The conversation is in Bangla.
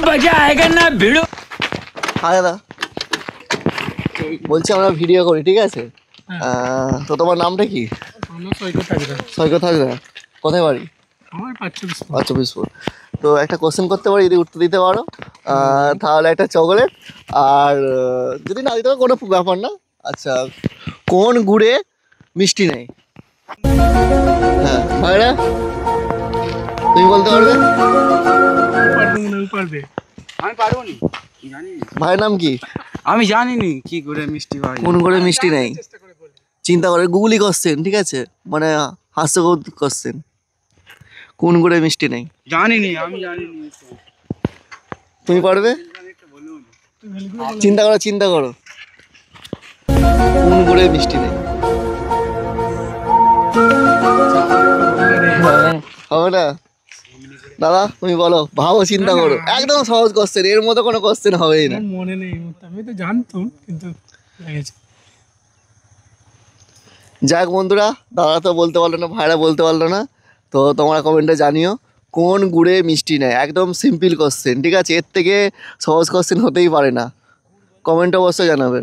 मजा आएगा ना भिड़ो। হ্যাঁ দাদা, বলছি আমরা ভিডিও করি, ঠিক আছে? তো তোমার নামটা কি? সৈকত হাজরা। কোথায় বাড়ি? আচ্ছা, বিশপুর। তো একটা কোশ্চেন করতে পারি, যদি উত্তর দিতে পারো তাহলে একটা চকোলেট, আর যদি না দিতে পারো কোনো ব্যাপার না। আচ্ছা, কোন গুড়ে মিষ্টি নেই? হ্যাঁ ভাইরা, তুমি বলতে পারবে? আমি পারবো নি, ভাইয়ের নাম কি? আমি জানিনি কি করে মিষ্টি হয়। কোন গুড়ে মিষ্টি নেই? চিন্তা করে, গুগলি কোশ্চেন, ঠিক আছে? মানে হাস্যকর কোশ্চেন। কোন গুড়ে মিষ্টি নেই? জানিনি, আমি জানিনি। তুমি পারবে? চিন্তা করো কোন গুড়ে মিষ্টি নেই? হবে না দাদা, তুমি বলো, ভাবো, চিন্তা করো। একদম সহজ কোশ্চেন, এর মতো কোনো কোশ্চেন হবেই না। মনে নেই, আমি তো জানতাম কিন্তু লেগেছে। যাক বন্ধুরা, দাদা তো বলতে পারলো না, ভাইরা বলতে পারলো না, তো তোমরা কমেন্টে জানিও কোন গুড়ে মিষ্টি নেয়। একদম সিম্পল কোশ্চেন, ঠিক আছে? এর থেকে সহজ কোশ্চেন হতেই পারে না। কমেন্টে অবশ্যই জানাবে।